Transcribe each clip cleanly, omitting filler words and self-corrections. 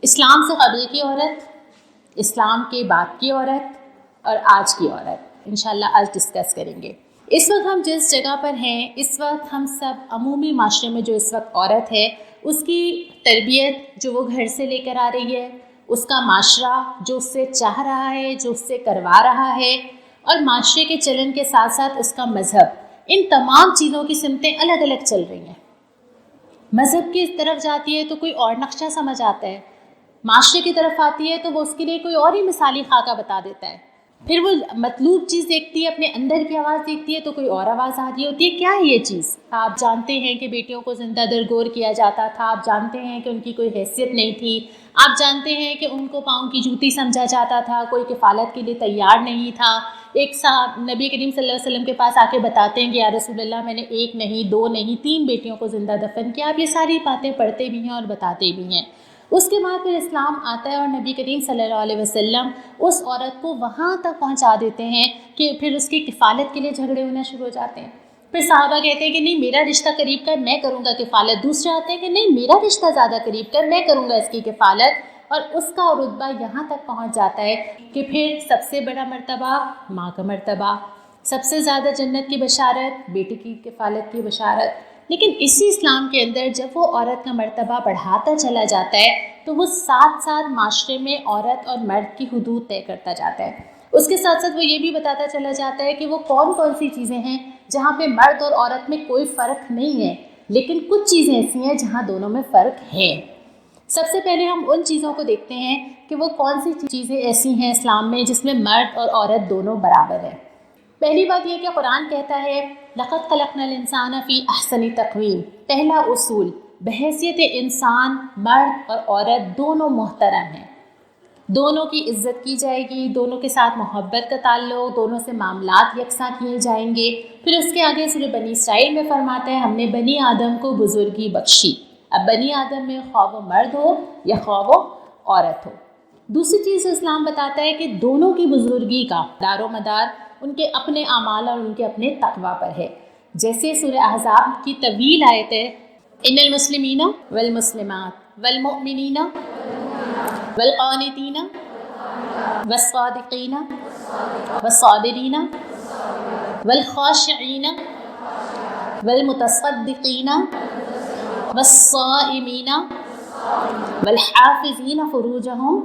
اسلام سے قبل کی عورت، اسلام کے بعد کی عورت اور آج کی عورت انشاءاللہ آج ڈسکس کریں گے۔ اس وقت ہم جس جگہ پر ہیں، اس وقت ہم سب عمومی معاشرے میں جو اس وقت عورت ہے اس کی تربیت جو وہ گھر سے لے کر آ رہی ہے، اس کا معاشرہ جو اس سے چاہ رہا ہے، جو اس سے کروا رہا ہے، اور معاشرے کے چلن کے ساتھ ساتھ اس کا مذہب، ان تمام چیزوں کی سمتیں الگ الگ چل رہی ہیں۔ مذہب کی طرف جاتی ہے تو کوئی اور نقشہ سمجھ آتا ہے، معاشرے کی طرف آتی ہے تو وہ اس کے لیے کوئی اور ہی مثالی خاکہ بتا دیتا ہے، پھر وہ مطلوب چیز دیکھتی ہے، اپنے اندر کی آواز دیکھتی ہے تو کوئی اور آواز آ رہی ہوتی ہے۔ کیا ہے یہ چیز؟ آپ جانتے ہیں کہ بیٹیوں کو زندہ درگور کیا جاتا تھا، آپ جانتے ہیں کہ ان کی کوئی حیثیت نہیں تھی، آپ جانتے ہیں کہ ان کو پاؤں کی جوتی سمجھا جاتا تھا، کوئی کفالت کے لیے تیار نہیں تھا۔ ایک صاحب نبی کریم صلی اللہ علیہ وسلم کے پاس آ کے بتاتے ہیں کہ یا رسول اللہ میں نے 1 نہیں 2 نہیں 3 بیٹیوں کو زندہ دفن کیا۔ آپ یہ ساری باتیں پڑھتے بھی ہیں اور بتاتے بھی ہیں۔ اس کے بعد پھر اسلام آتا ہے اور نبی کریم صلی اللہ علیہ وسلم اس عورت کو وہاں تک پہنچا دیتے ہیں کہ پھر اس کی کفالت کے لیے جھگڑے ہونا شروع ہو جاتے ہیں۔ پھر صحابہ کہتے ہیں کہ نہیں میرا رشتہ قریب کر، میں کروں گا کفالت۔ دوسرے آتے ہیں کہ نہیں میرا رشتہ زیادہ قریب کر، میں کروں گا اس کی کفالت۔ اور اس کا رتبہ یہاں تک پہنچ جاتا ہے کہ پھر سب سے بڑا مرتبہ ماں کا مرتبہ، سب سے زیادہ جنت کی بشارت بیٹی کی کفالت کی بشارت۔ لیکن اسی اسلام کے اندر جب وہ عورت کا مرتبہ بڑھاتا چلا جاتا ہے تو وہ ساتھ ساتھ معاشرے میں عورت اور مرد کی حدود طے کرتا جاتا ہے۔ اس کے ساتھ ساتھ وہ یہ بھی بتاتا چلا جاتا ہے کہ وہ کون کون سی چیزیں ہیں جہاں پہ مرد اور عورت میں کوئی فرق نہیں ہے، لیکن کچھ چیزیں ایسی ہیں جہاں دونوں میں فرق ہے۔ سب سے پہلے ہم ان چیزوں کو دیکھتے ہیں کہ وہ کون سی چیزیں ایسی ہیں اسلام میں جس میں مرد اور عورت دونوں برابر ہیں۔ پہلی بات یہ کہ قرآن کہتا ہے لَقَدْ خَلَقْنَا الْإِنسَانَ فِي أَحْسَنِ تَقْوِيمٍ۔ پہلا اصول، بحیثیت انسان مرد اور عورت دونوں محترم ہیں، دونوں کی عزت کی جائے گی، دونوں کے ساتھ محبت کا تعلق، دونوں سے معاملات یکساں کیے جائیں گے۔ پھر اس کے آگے سورہ بنی اسرائیل میں فرماتا ہے ہم نے بنی آدم کو بزرگی بخشی۔ اب بنی آدم میں خواہ وہ مرد ہو یا خواہ وہ عورت ہو۔ دوسری چیز اسلام بتاتا ہے کہ دونوں کی بزرگی کا دار و مدار ان کے اپنے اعمال اور ان کے اپنے تقویٰ پر ہے۔ جیسے سورہ احزاب کی طویل آیت ہے ان المسلمین والمسلمات والمؤمنین والقانتین والصادقین والصابرین والخاشعین والمتصدقین والصائمین والحافظین فروجہم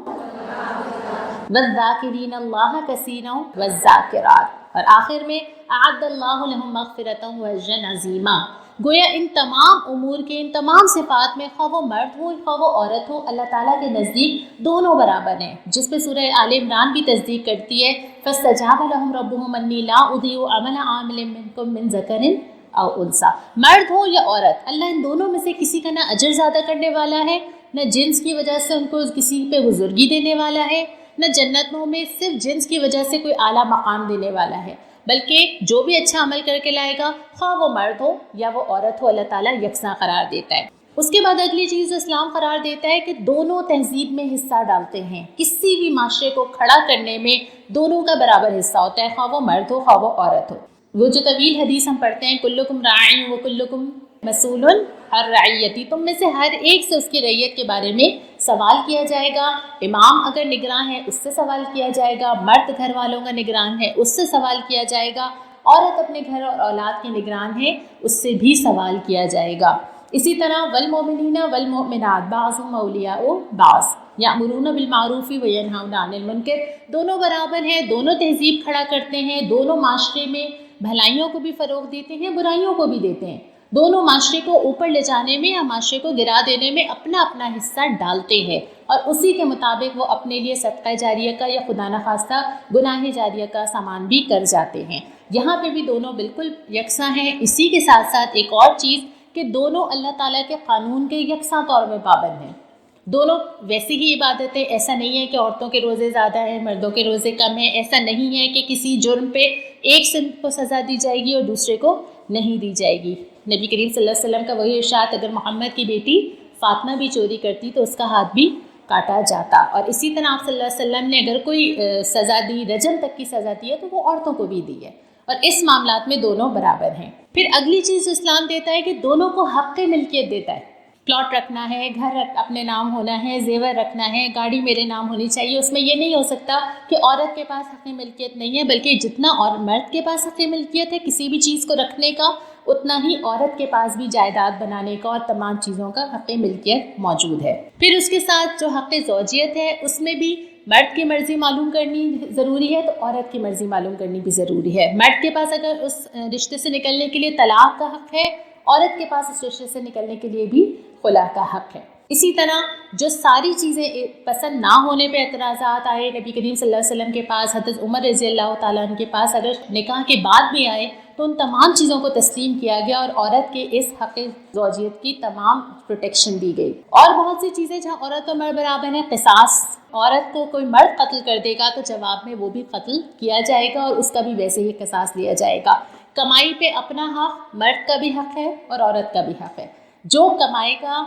والذاکرین اللہ کثیرا والذاکرات، اور آخر میں اعد اللہ لہم مغفرۃ واجرا عظیما۔ گویا ان تمام امور کے، ان تمام صفات میں خواہ وہ مرد ہو خواہ وہ عورت ہو، اللہ تعالیٰ کے نزدیک دونوں برابر ہیں، جس پہ سورہ آل عمران بھی تصدیق کرتی ہے فاستجاب لهم ربهم انی لا اضیع عمل عامل منکم من ذکر او انثی۔ مرد ہو یا عورت، اللہ ان دونوں میں سے کسی کا نہ اجر زیادہ کرنے والا ہے، نہ جنس کی وجہ سے ان کو کسی پہ بزرگی دینے والا ہے، نہ جنتوں میں صرف جنس کی وجہ سے کوئی اعلیٰ مقام دینے والا ہے، بلکہ جو بھی اچھا عمل کر کے لائے گا خواہ وہ مرد ہو یا وہ عورت ہو، اللہ تعالیٰ یکساں قرار دیتا ہے۔ اس کے بعد اگلی چیز اسلام قرار دیتا ہے کہ دونوں تہذیب میں حصہ ڈالتے ہیں، کسی بھی معاشرے کو کھڑا کرنے میں دونوں کا برابر حصہ ہوتا ہے، خواہ وہ مرد ہو خواہ وہ عورت ہو۔ وہ جو طویل حدیث ہم پڑھتے ہیں کلکم راع وکلکم مسئول عن رعیتی، تم میں سے ہر ایک سے اس کی رعیت کے بارے میں سوال کیا جائے گا۔ امام اگر نگراں ہے اس سے سوال کیا جائے گا، مرد گھر والوں کا نگران ہے اس سے سوال کیا جائے گا، عورت اپنے گھر اور اولاد کی نگران ہے اس سے بھی سوال کیا جائے گا۔ اسی طرح والمؤمنین والمؤمنات بعضهم اولیاء بعض یأمرون بالمعروف وینہون عن المنکر، دونوں برابر ہیں، دونوں تہذیب کھڑا کرتے ہیں، دونوں معاشرے میں بھلائیوں کو بھی فروغ دیتے ہیں، برائیوں کو بھی دیتے ہیں، دونوں معاشرے کو اوپر لے جانے میں یا معاشرے کو گرا دینے میں اپنا اپنا حصہ ڈالتے ہیں، اور اسی کے مطابق وہ اپنے لیے صدقہ جاریہ کا یا خدا نخواستہ گناہ جاریہ کا سامان بھی کر جاتے ہیں۔ یہاں پہ بھی دونوں بالکل یکساں ہیں۔ اسی کے ساتھ ساتھ ایک اور چیز کہ دونوں اللہ تعالیٰ کے قانون کے یکساں طور میں پابند ہیں، دونوں ویسی ہی عبادتیں، ایسا نہیں ہے کہ عورتوں کے روزے زیادہ ہیں مردوں کے روزے کم ہیں، ایسا نہیں ہے کہ کسی جرم پہ ایک صنف کو سزا دی جائے گی اور دوسرے کو نہیں دی جائے گی۔ نبی کریم صلی اللہ علیہ وسلم کا وہی ارشاد اگر محمد کی بیٹی فاطمہ بھی چوری کرتی تو اس کا ہاتھ بھی کاٹا جاتا، اور اسی طرح آپ صلی اللہ علیہ وسلم نے اگر کوئی سزا دی، رجم تک کی سزا دی ہے تو وہ عورتوں کو بھی دی ہے، اور اس معاملات میں دونوں برابر ہیں۔ پھر اگلی چیز اسلام دیتا ہے کہ دونوں کو حق ملکیت دیتا ہے، پلاٹ رکھنا ہے، گھر اپنے نام ہونا ہے، زیور رکھنا ہے، گاڑی میرے نام ہونی چاہیے، اس میں یہ نہیں ہو سکتا کہ عورت کے پاس حق ملکیت نہیں ہے، بلکہ جتنا اور مرد کے پاس حق ملکیت ہے کسی بھی چیز کو رکھنے کا، اتنا ہی عورت کے پاس بھی جائیداد بنانے کا اور تمام چیزوں کا حق ملکیت موجود ہے۔ پھر اس کے ساتھ جو حق زوجیت ہے اس میں بھی مرد کی مرضی معلوم کرنی ضروری ہے تو عورت کی مرضی معلوم کرنی بھی ضروری ہے۔ مرد کے پاس اگر اس رشتے سے نکلنے کے لیے طلاق کا حق ہے، عورت کے پاس اس رشتے سے نکلنے کے لیے بھی خلا کا حق ہے۔ اسی طرح جو ساری چیزیں پسند نہ ہونے پہ اعتراضات آئے نبی کریم صلی اللہ علیہ وسلم کے پاس، حضرت عمر رضی اللہ تعالیٰ عنہ کے پاس اگر نکاح کے بعد بھی آئے تو ان تمام چیزوں کو تسلیم کیا گیا اور عورت کے اس حق زوجیت کی تمام پروٹیکشن دی گئی۔ اور بہت سی چیزیں جہاں عورت اور مرد برابر ہیں، قصاص، عورت کو کوئی مرد قتل کر دے گا تو جواب میں وہ بھی قتل کیا جائے گا اور اس کا بھی ویسے ہی قصاص لیا جائے گا۔ کمائی پہ اپنا حق مرد کا بھی حق ہے اور عورت کا بھی حق ہے۔ جو کمائے گا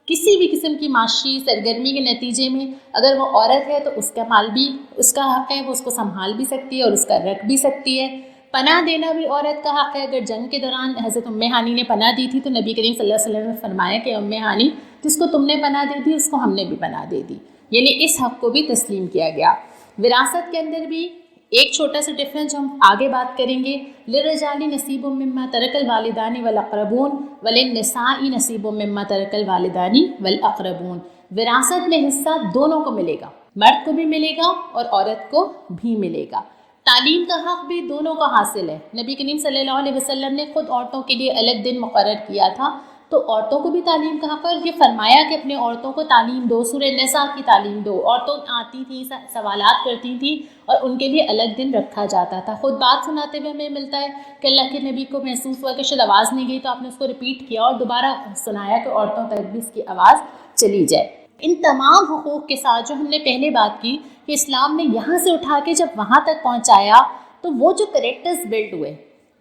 کسی بھی قسم کی معاشی سرگرمی کے نتیجے میں، اگر وہ عورت ہے تو اس کا مال بھی اس کا حق ہے، وہ اس کو سنبھال بھی سکتی ہے اور اس کا رکھ بھی سکتی ہے۔ پناہ دینا بھی عورت کا حق ہے۔ اگر جنگ کے دوران حضرت ام ہانی نے پناہ دی تھی تو نبی کریم صلی اللہ علیہ وسلم نے فرمایا کہ ام ہانی جس کو تم نے پناہ دے دی اس کو ہم نے بھی پناہ دے دی، یعنی اس حق کو بھی تسلیم کیا گیا۔ وراثت کے اندر بھی ایک چھوٹا سا ڈفرینس جو ہم آگے بات کریں گے، للرجال نصیب مما ترک الوالدان والاقربون وللنساء نصیب مما ترک الوالدان والاقربون۔ وراثت میں حصہ دونوں کو ملے گا، مرد کو بھی ملے گا اور عورت کو بھی ملے گا۔ تعلیم کا حق بھی دونوں کا حاصل ہے۔ نبی کریم صلی اللہ علیہ وسلم نے خود عورتوں کے لیے الگ دن مقرر کیا تھا، تو عورتوں کو بھی تعلیم کا حق ہے اور یہ فرمایا کہ اپنے عورتوں کو تعلیم دو، سورہ نساء کی تعلیم دو۔ عورتوں آتی تھیں، سوالات کرتی تھیں اور ان کے لیے الگ دن رکھا جاتا تھا۔ خود بات سناتے ہوئے ہمیں ملتا ہے کہ اللہ کے نبی کو محسوس ہوا کہ شاید آواز نہیں گئی تو آپ نے اس کو ریپیٹ کیا اور دوبارہ سنایا کہ عورتوں تک بھی اس کی آواز چلی جائے۔ ان تمام حقوق کے ساتھ جو ہم نے پہلے بات کی کہ اسلام نے یہاں سے اٹھا کے جب وہاں تک پہنچایا تو وہ جو کریکٹرز بلڈ ہوئے،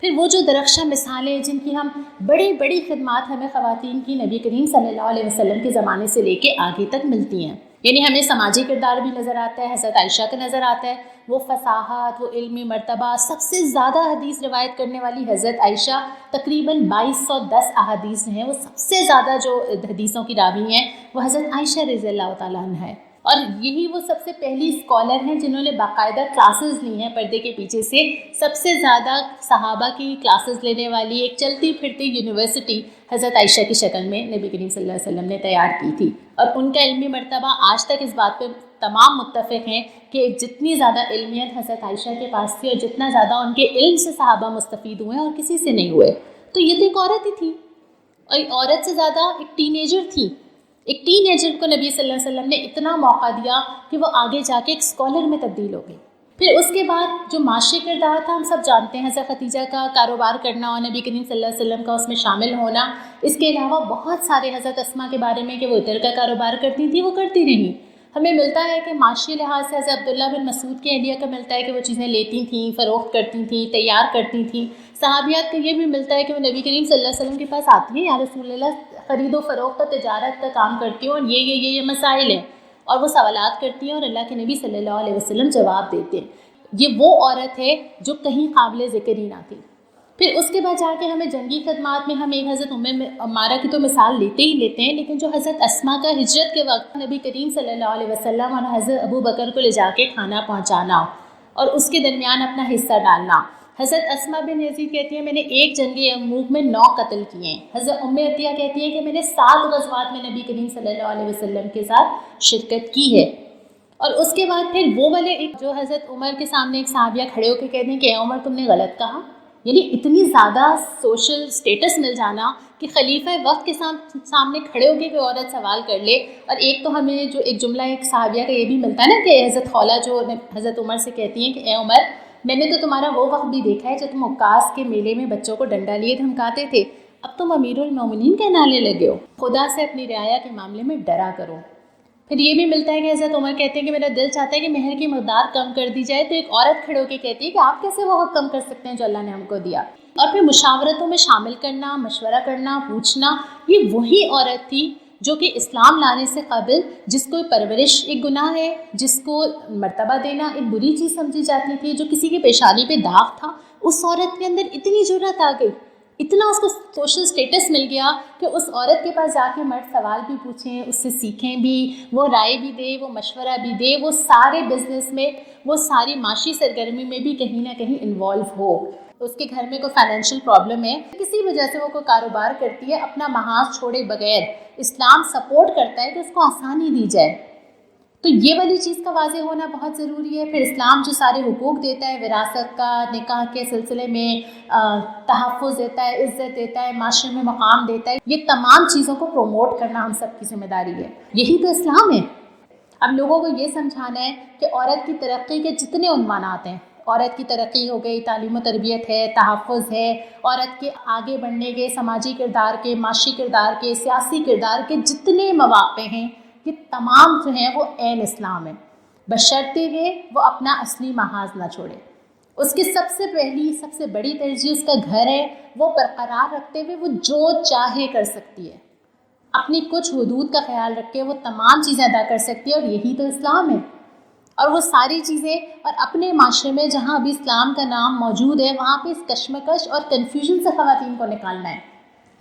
پھر وہ جو درخشاں مثالیں جن کی ہم بڑی بڑی خدمات ہمیں خواتین کی نبی کریم صلی اللہ علیہ وسلم کے زمانے سے لے کے آگے تک ملتی ہیں، یعنی ہمیں سماجی کردار بھی نظر آتا ہے، حضرت عائشہ کا نظر آتا ہے، وہ فصاحت، وہ علمی مرتبہ، سب سے زیادہ حدیث روایت کرنے والی حضرت عائشہ، تقریباً 2210 احادیث ہیں، وہ سب سے زیادہ جو حدیثوں کی راوی ہیں وہ حضرت عائشہ رضی اللہ تعالیٰ عنہ ہے، اور یہی وہ سب سے پہلی اسکالر ہیں جنہوں نے باقاعدہ کلاسز لی ہیں پردے کے پیچھے سے۔ سب سے زیادہ صحابہ کی کلاسز لینے والی ایک چلتی پھرتی یونیورسٹی حضرت عائشہ کی شکل میں نبی کریم صلی اللہ علیہ وسلم نے تیار کی تھی، اور ان کا علمی مرتبہ آج تک اس بات پہ تمام متفق ہیں کہ جتنی زیادہ علمیت حضرت عائشہ کے پاس تھی اور جتنا زیادہ ان کے علم سے صحابہ مستفید ہوئے اور کسی سے نہیں ہوئے، تو یہ تو ایک عورت ہی تھی، اور عورت سے زیادہ ایک ٹین ایجر تھی۔ ایک ٹین ایجر کو نبی صلی اللہ علیہ وسلم نے اتنا موقع دیا کہ وہ آگے جا کے ایک اسکالر میں تبدیل ہو گئی۔ پھر اس کے بعد جو معاشی کردار تھا ہم سب جانتے ہیں، حضرت خدیجہ کا کاروبار کرنا اور نبی کریم صلی اللہ علیہ وسلم کا اس میں شامل ہونا، اس کے علاوہ بہت سارے حضرت اسماء کے بارے میں کہ وہ عطر کا کاروبار کرتی تھی، وہ کرتی رہیں۔ ہمیں ملتا ہے کہ معاشی لحاظ سے حضرت عبداللہ بن مسعود کے اہلیہ کا ملتا ہے کہ وہ چیزیں لیتی تھیں، فروخت کرتی تھیں، تیار کرتی تھیں۔ صحابیات کا یہ بھی ملتا ہے کہ وہ نبی کریم صلی اللہ علیہ وسلم کے پاس آتی ہیں، یا رسول اللہ خرید و فروخت اور تجارت کا کام کرتی ہوں اور یہ مسائل ہیں، اور وہ سوالات کرتی ہیں اور اللہ کے نبی صلی اللہ علیہ وسلم جواب دیتے ہیں۔ یہ وہ عورت ہے جو کہیں قابل ذکر ہی نہ تھی۔ پھر اس کے بعد جا کے ہمیں جنگی خدمات میں ہم ایک حضرت ام عمارہ کی تو مثال لیتے ہی لیتے ہیں، لیکن جو حضرت اسماء کا ہجرت کے وقت نبی کریم صلی اللہ علیہ وسلم اور حضرت ابو بکر کو لے جا کے کھانا پہنچانا اور اس کے درمیان اپنا حصہ ڈالنا۔ حضرت اسماء بن یزید کہتی ہیں میں نے ایک جنگ یرموک میں 9 قتل کیے ہیں۔ حضرت ام عطیہ کہتی ہیں کہ میں نے 7 غزوات میں نبی کریم صلی اللہ علیہ وسلم کے ساتھ شرکت کی ہے۔ اور اس کے بعد پھر وہ والے جو حضرت عمر کے سامنے ایک صحابیہ کھڑے ہو کے کہتے ہیں کہ اے عمر تم نے غلط کہا، یعنی اتنی زیادہ سوشل سٹیٹس مل جانا کہ خلیفہ وقت کے سامنے کھڑے ہو کے کوئی عورت سوال کر لے۔ اور ایک تو ہمیں جو ایک جملہ ایک صحابیہ کا یہ بھی ملتا ہے نا کہ حضرت خولہ جو حضرت عمر سے کہتی ہیں کہ اے عمر میں نے تو تمہارا وہ وقت بھی دیکھا ہے جب تم عکاظ کے میلے میں بچوں کو ڈنڈا لیے دھمکاتے تھے، اب تم امیر المومنین کہلانے لگے ہو، خدا سے اپنی رعایا کے معاملے میں ڈرا کرو۔ پھر یہ بھی ملتا ہے کہ حضرت عمر کہتے ہیں کہ میرا دل چاہتا ہے کہ مہر کی مقدار کم کر دی جائے، تو ایک عورت کھڑے ہو کے کہتی ہے کہ آپ کیسے وہ حق کم کر سکتے ہیں جو اللہ نے ہم کو دیا۔ اور پھر مشاورتوں میں شامل کرنا، مشورہ کرنا، پوچھنا، یہ وہی عورت تھی جو کہ اسلام لانے سے قبل جس کو پرورش ایک گناہ ہے، جس کو مرتبہ دینا ایک بری چیز سمجھی جاتی تھی، جو کسی کی پیشانی پہ داغ تھا، اس عورت کے اندر اتنی جرأت آ گئی اتنا اس کو سوشل سٹیٹس مل گیا کہ اس عورت کے پاس جا کے مرد سوال بھی پوچھیں، اس سے سیکھیں بھی، وہ رائے بھی دے، وہ مشورہ بھی دے، وہ سارے بزنس میں، وہ ساری معاشی سرگرمی میں بھی کہیں نہ کہیں انوالو ہو. اس کے گھر میں کوئی فائنینشیل پرابلم ہے، کسی وجہ سے وہ کوئی کاروبار کرتی ہے، اپنا محاذ چھوڑے بغیر اسلام سپورٹ کرتا ہے کہ اس کو آسانی دی جائے. تو یہ والی چیز کا واضح ہونا بہت ضروری ہے. پھر اسلام جو سارے حقوق دیتا ہے، وراثت کا، نکاح کے سلسلے میں تحفظ دیتا ہے، عزت دیتا ہے، معاشرے میں مقام دیتا ہے، یہ تمام چیزوں کو پروموٹ کرنا ہم سب کی ذمہ داری ہے. یہی تو اسلام ہے. اب لوگوں کو یہ سمجھانا ہے کہ عورت کی ترقی کے جتنے عنوانات ہیں، عورت کی ترقی ہو گئی، تعلیم و تربیت ہے، تحفظ ہے، عورت کے آگے بڑھنے کے، سماجی کردار کے، معاشی کردار کے، سیاسی کردار کے جتنے مواقع ہیں، یہ تمام جو ہیں وہ عین اسلام ہے، بشرطے کہ وہ اپنا اصلی محاذ نہ چھوڑے. اس کی سب سے پہلی، سب سے بڑی ترجیح اس کا گھر ہے، وہ برقرار رکھتے ہوئے وہ جو چاہے کر سکتی ہے، اپنی کچھ حدود کا خیال رکھ کے وہ تمام چیزیں ادا کر سکتی ہے، اور یہی تو اسلام ہے. اور وہ ساری چیزیں، اور اپنے معاشرے میں جہاں ابھی اسلام کا نام موجود ہے وہاں پہ اس کشمکش اور کنفیوژن سے خواتین کو نکالنا ہے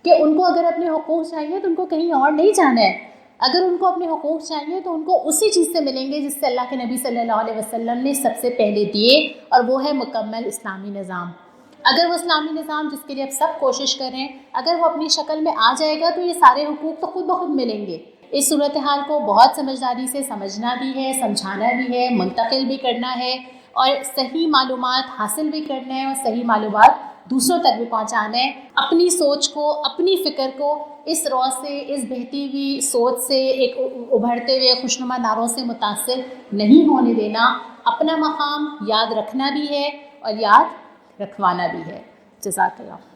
کہ ان کو اگر اپنے حقوق چاہیے تو ان کو کہیں اور نہیں جانا ہے. اگر ان کو اپنے حقوق چاہیے تو ان کو اسی چیز سے ملیں گے جس سے اللہ کے نبی صلی اللہ علیہ وسلم نے سب سے پہلے دیے، اور وہ ہے مکمل اسلامی نظام. اگر وہ اسلامی نظام جس کے لیے اب سب کوشش کریں، اگر وہ اپنی شکل میں آ جائے گا تو یہ سارے حقوق تو خود بخود ملیں گے. اس صورتحال کو بہت سمجھداری سے سمجھنا بھی ہے، سمجھانا بھی ہے، منتقل بھی کرنا ہے، اور صحیح معلومات حاصل بھی کرنا ہے، اور صحیح معلومات دوسروں تک بھی پہنچانا ہے. اپنی سوچ کو، اپنی فکر کو اس رو سے، اس بہتی ہوئی سوچ سے، ایک ابھرتے ہوئے خوشنما نعروں سے متاثر نہیں ہونے دینا. اپنا مقام یاد رکھنا بھی ہے اور یاد رکھوانا بھی ہے. جزاک اللہ.